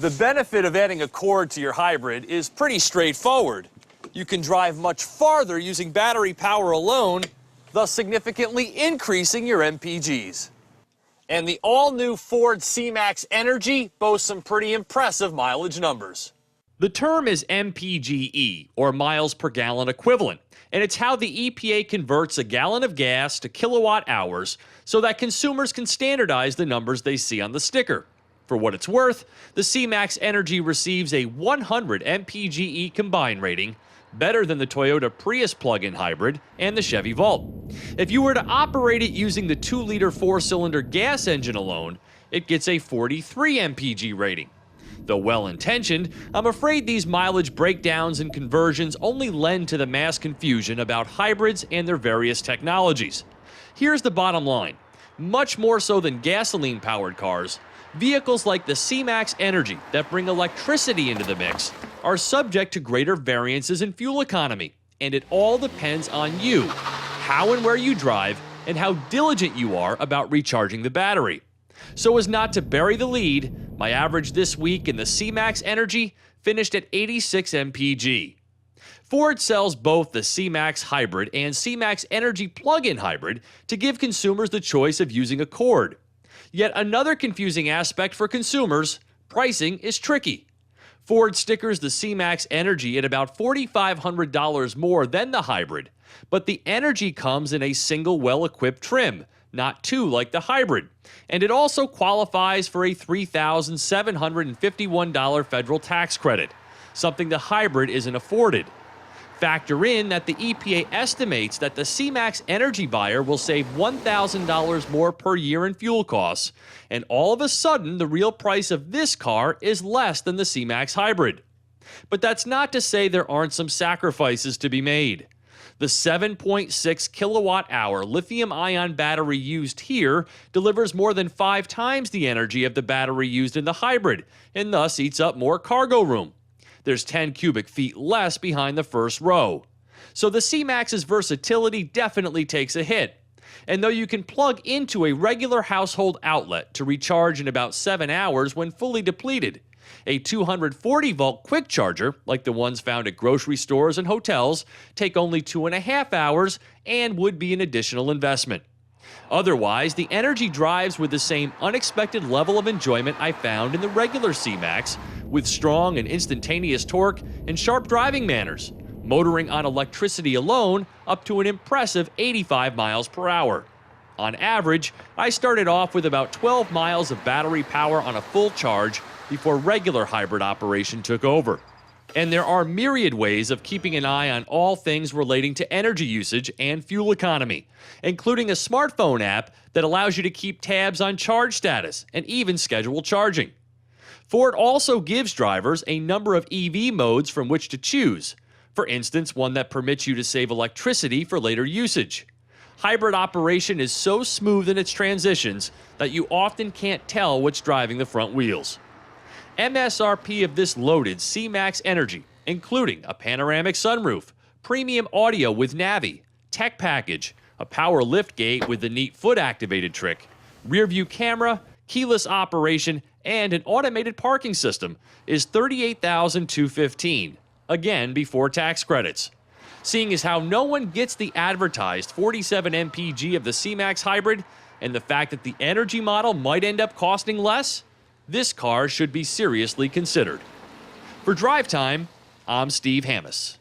The benefit of adding a cord to your hybrid is pretty straightforward. You can drive much farther using battery power alone, thus significantly increasing your MPGs. And the all-new Ford C-Max Energi boasts some pretty impressive mileage numbers. The term is MPGE, or miles per gallon equivalent, and it's how the EPA converts a gallon of gas to kilowatt hours so that consumers can standardize the numbers they see on the sticker. For what it's worth, the C-Max Energi receives a 100 MPGE combined rating, better than the Toyota Prius plug-in hybrid and the Chevy Volt. If you were to operate it using the 2-liter 4-cylinder gas engine alone, it gets a 43 MPG rating. Though well-intentioned, I'm afraid these mileage breakdowns and conversions only lend to the mass confusion about hybrids and their various technologies. Here's the bottom line. Much more so than gasoline-powered cars, vehicles like the C-Max Energi that bring electricity into the mix are subject to greater variances in fuel economy, and it all depends on you, how and where you drive, and how diligent you are about recharging the battery. So as not to bury the lead, my average this week in the C-Max Energi finished at 86 mpg. Ford sells both the C-Max Hybrid and C-Max Energi plug-in hybrid to give consumers the choice of using a cord. Yet another confusing aspect for consumers, pricing is tricky. Ford stickers the C-Max Energi at about $4,500 more than the hybrid, but the Energi comes in a single well-equipped trim, not two like the hybrid, and it also qualifies for a $3,751 federal tax credit, something the hybrid isn't afforded. Factor in that the EPA estimates that the C-Max Energi buyer will save $1,000 more per year in fuel costs, and all of a sudden the real price of this car is less than the C-Max Hybrid. But that's not to say there aren't some sacrifices to be made. The 7.6 kilowatt-hour lithium-ion battery used here delivers more than 5 times the energy of the battery used in the hybrid, and thus eats up more cargo room. There's 10 cubic feet less behind the first row. So the C-Max's versatility definitely takes a hit. And though you can plug into a regular household outlet to recharge in about 7 hours when fully depleted, a 240-volt quick charger, like the ones found at grocery stores and hotels, take only 2.5 hours and would be an additional investment. Otherwise, the Energi drives with the same unexpected level of enjoyment I found in the regular C-Max, with strong and instantaneous torque and sharp driving manners, motoring on electricity alone up to an impressive 85 miles per hour. On average, I started off with about 12 miles of battery power on a full charge before regular hybrid operation took over. And there are myriad ways of keeping an eye on all things relating to energy usage and fuel economy, including a smartphone app that allows you to keep tabs on charge status and even schedule charging. Ford also gives drivers a number of EV modes from which to choose, for instance, one that permits you to save electricity for later usage. Hybrid operation is so smooth in its transitions that you often can't tell what's driving the front wheels. MSRP of this loaded C-Max Energi, including a panoramic sunroof, premium audio with Navi, tech package, a power lift gate with the neat foot-activated trick, rear-view camera, keyless operation, and an automated parking system, is $38,215, again before tax credits. Seeing as how no one gets the advertised 47 mpg of the C-Max Hybrid, and the fact that the Energi model might end up costing less, this car should be seriously considered. For Drive Time, I'm Steve Hammes.